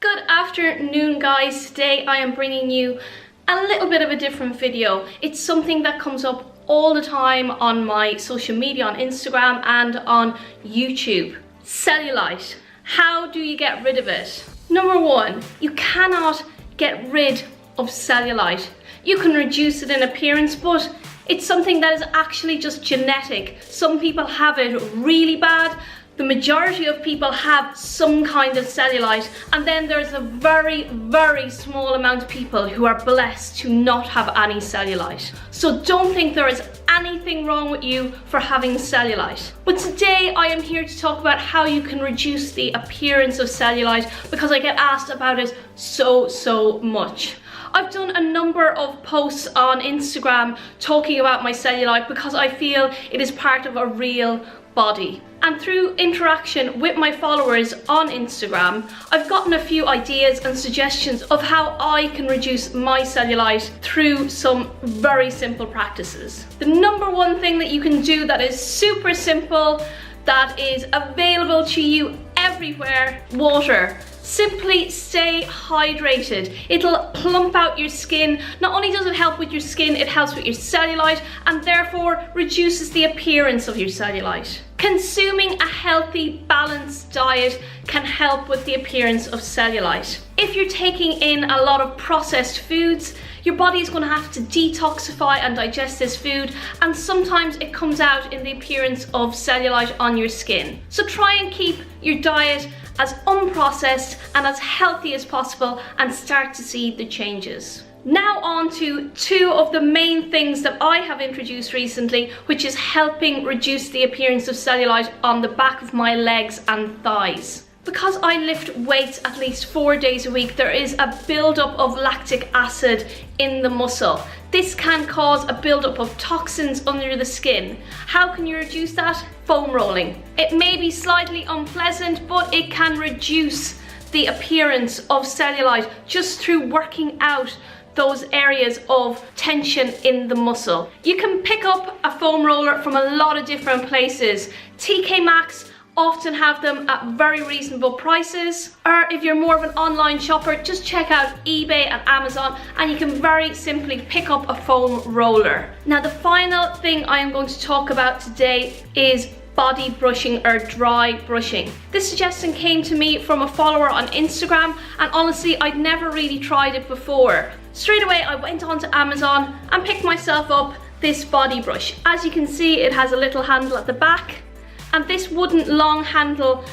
Good afternoon, guys. Today I am bringing you a little bit of a different video. It's something that comes up all the time on my social media, on Instagram and on YouTube. Cellulite. How do you get rid of it? Number one, you cannot get rid of cellulite. You can reduce it in appearance, but it's something that is actually just genetic. Some people have it really bad. The majority of people have some kind of cellulite, and then there's a very, very small amount of people who are blessed to not have any cellulite. So don't think there is anything wrong with you for having cellulite. But today I am here to talk about how you can reduce the appearance of cellulite, because I get asked about it so much. I've done a number of posts on Instagram talking about my cellulite because I feel it is part of a real body. And through interaction with my followers on Instagram, I've gotten a few ideas and suggestions of how I can reduce my cellulite through some very simple practices. The number one thing that you can do that is super simple, that is available to you everywhere: water. Simply stay hydrated. It'll plump out your skin. Not only does it help with your skin, it helps with your cellulite and therefore reduces the appearance of your cellulite. Consuming a healthy, balanced diet can help with the appearance of cellulite. If you're taking in a lot of processed foods, your body is going to have to detoxify and digest this food, and sometimes it comes out in the appearance of cellulite on your skin. So try and keep your diet as unprocessed and as healthy as possible and start to see the changes. Now on to two of the main things that I have introduced recently, which is helping reduce the appearance of cellulite on the back of my legs and thighs. Because I lift weights at least 4 days a week, there is a buildup of lactic acid in the muscle. This can cause a buildup of toxins under the skin. How can you reduce that? Foam rolling. It may be slightly unpleasant, but it can reduce the appearance of cellulite just through working out those areas of tension in the muscle. You can pick up a foam roller from a lot of different places. TK Maxx often have them at very reasonable prices, or if you're more of an online shopper, just check out eBay and Amazon and you can very simply pick up a foam roller. Now the final thing I am going to talk about today is body brushing or dry brushing. This suggestion came to me from a follower on Instagram, and honestly I'd never really tried it before. Straight away I went onto Amazon and picked myself up this body brush. As you can see, it has a little handle at the back, and this wooden long handle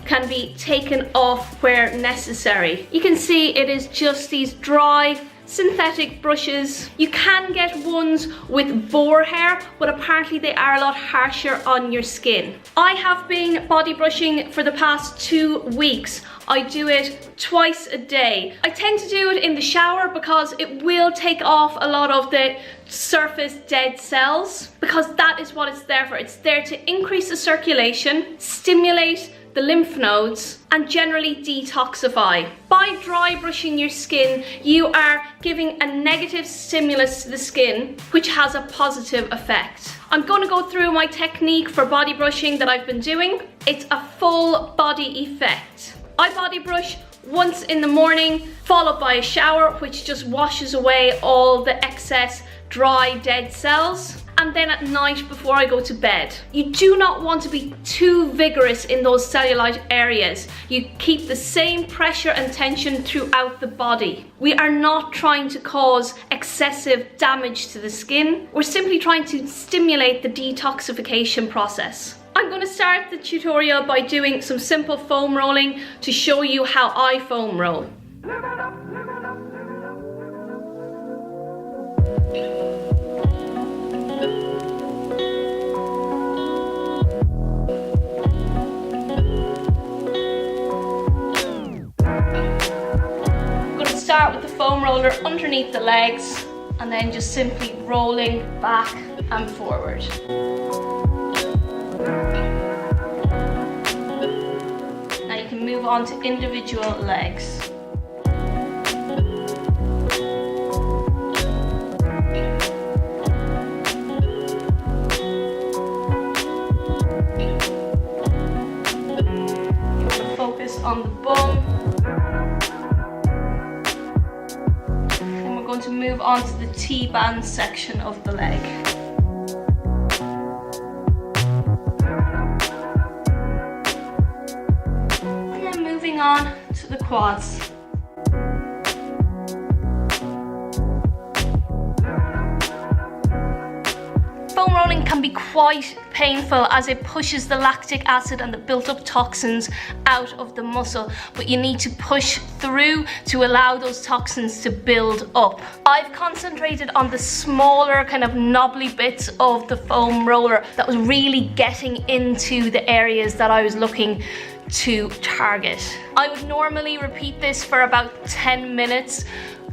can be taken off where necessary. You can see it is just these dry synthetic brushes. You can get ones with boar hair, but apparently they are a lot harsher on your skin. I have been body brushing for the past 2 weeks. I do it twice a day. I tend to do it in the shower because it will take off a lot of the surface dead cells, because that is what it's there for. It's there to increase the circulation, stimulate the lymph nodes, and generally detoxify. By dry brushing your skin, you are giving a negative stimulus to the skin, which has a positive effect. I'm going to go through my technique for body brushing that I've been doing. It's a full body effect. I body brush once in the morning, followed by a shower, which just washes away all the excess dry dead cells, and then at night before I go to bed. You do not want to be too vigorous in those cellulite areas. You keep the same pressure and tension throughout the body. We are not trying to cause excessive damage to the skin. We're simply trying to stimulate the detoxification process. I'm going to start the tutorial by doing some simple foam rolling to show you how I foam roll. Start with the foam roller underneath the legs and then just simply rolling back and forward. Now you can move on to individual legs. on the bum. Then we're going to move on to the T-band section of the leg. And then moving on to the quads. Foam rolling can be quite painful as it pushes the lactic acid and the built-up toxins out of the muscle, but you need to push through to allow those toxins to build up. I've concentrated on the smaller kind of knobbly bits of the foam roller that was really getting into the areas that I was looking to target. I would normally repeat this for about 10 minutes,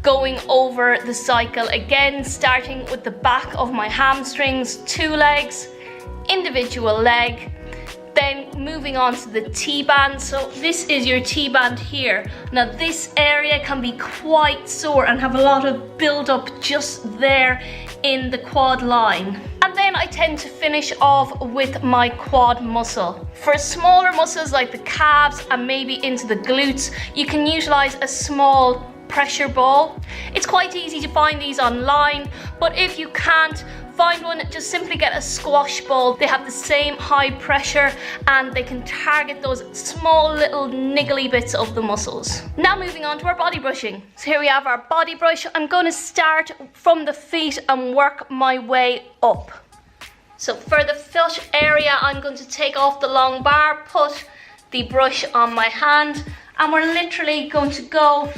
going over the cycle again, starting with the back of my hamstrings, 2 legs, individual leg, then moving on to the T-band. So this is your T-band here. Now this area can be quite sore and have a lot of build up just there in the quad line. And then I tend to finish off with my quad muscle. For smaller muscles like the calves and maybe into the glutes, you can utilize a small pressure ball. It's quite easy to find these online, but if you can't find one, just simply get a squash ball. They have the same high pressure and they can target those small little niggly bits of the muscles. Now moving on to our body brushing. So here we have our body brush. I'm going to start from the feet and work my way up. So for the foot area, I'm going to take off the long bar, put the brush on my hand, and we're literally going to go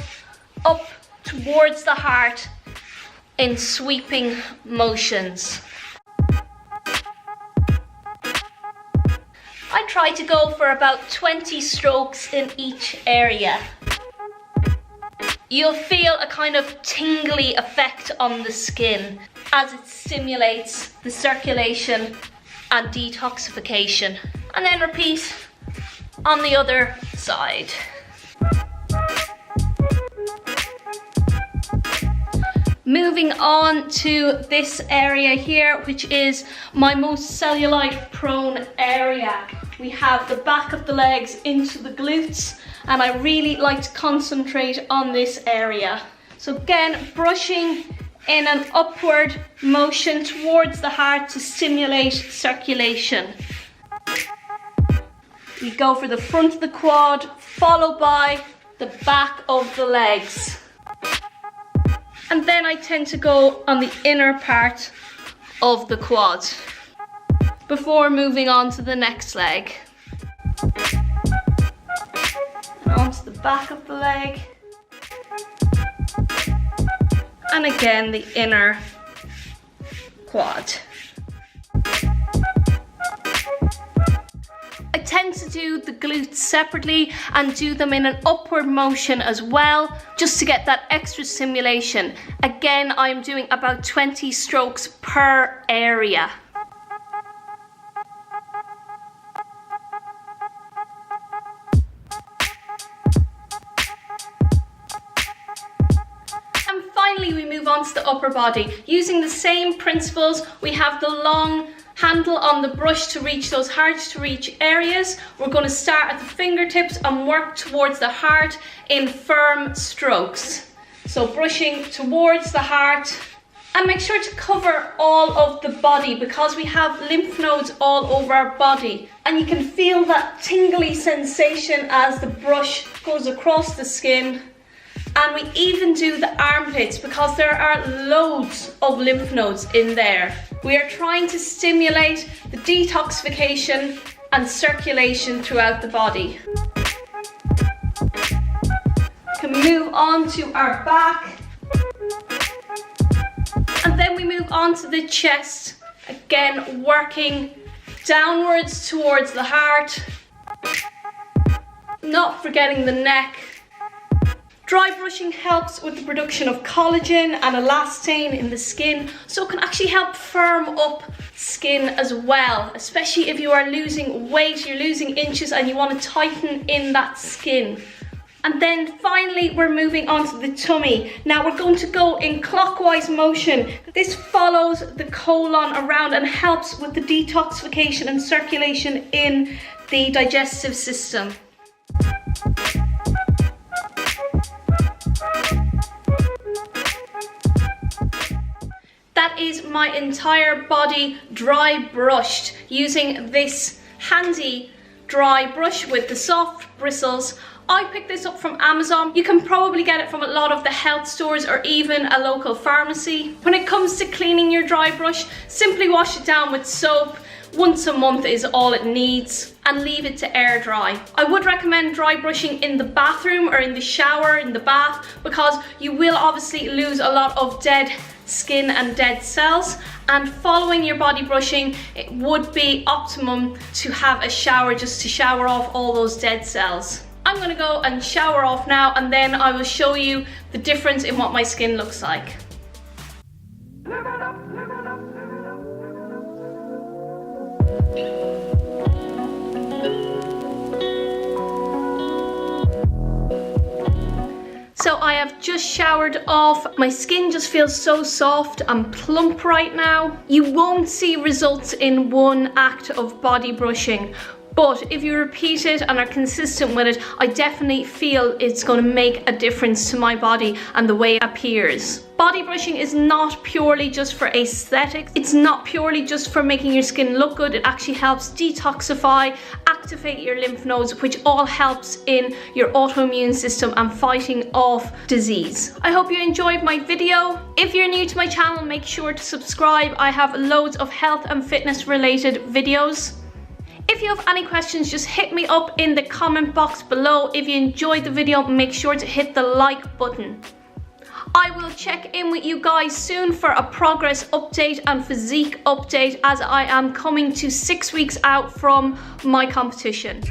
up towards the heart in sweeping motions. I try to go for about 20 strokes in each area. You'll feel a kind of tingly effect on the skin as it stimulates the circulation and detoxification. And then repeat on the other side. Moving on to this area here, which is my most cellulite prone area. We have the back of the legs into the glutes, and I really like to concentrate on this area. So again, brushing in an upward motion towards the heart to stimulate circulation. We go for the front of the quad, followed by the back of the legs. And then I tend to go on the inner part of the quad before moving on to the next leg. Onto the back of the leg. And again, the inner quad. I tend to do the glutes separately and do them in an upward motion as well, just to get that extra stimulation. Again, I'm doing about 20 strokes per area. And finally, we move on to the upper body. Using the same principles, we have the long handle on the brush to reach those hard to reach areas. We're going to start at the fingertips and work towards the heart in firm strokes. So brushing towards the heart, and make sure to cover all of the body because we have lymph nodes all over our body, and you can feel that tingly sensation as the brush goes across the skin. And we even do the armpits because there are loads of lymph nodes in there. We are trying to stimulate the detoxification and circulation throughout the body. We can move on to our back. And then we move on to the chest. Again, working downwards towards the heart. Not forgetting the neck. Dry brushing helps with the production of collagen and elastane in the skin, so it can actually help firm up skin as well, especially if you are losing weight, you're losing inches and you want to tighten in that skin. And then finally, we're moving on to the tummy. Now we're going to go in clockwise motion. This follows the colon around and helps with the detoxification and circulation in the digestive system. That is my entire body dry brushed using this handy dry brush with the soft bristles. I picked this up from Amazon. You can probably get it from a lot of the health stores or even a local pharmacy. When it comes to cleaning your dry brush, simply wash it down with soap. Once a month is all it needs, and leave it to air dry. I would recommend dry brushing in the bathroom or in the shower, in the bath, because you will obviously lose a lot of dead skin and dead cells, and following your body brushing, it would be optimum to have a shower just to shower off all those dead cells. I'm gonna go and shower off now, and then I will show you the difference in what my skin looks like. So I have just showered off. My skin just feels so soft and plump right now. You won't see results in one act of body brushing, but if you repeat it and are consistent with it, I definitely feel it's going to make a difference to my body and the way it appears. Body brushing is not purely just for aesthetics. It's not purely just for making your skin look good. It actually helps detoxify, activate your lymph nodes, which all helps in your autoimmune system and fighting off disease. I hope you enjoyed my video. If you're new to my channel, make sure to subscribe. I have loads of health and fitness related videos. If you have any questions, just hit me up in the comment box below. If you enjoyed the video, make sure to hit the like button. I will check in with you guys soon for a progress update and physique update, as I am coming to 6 weeks out from my competition.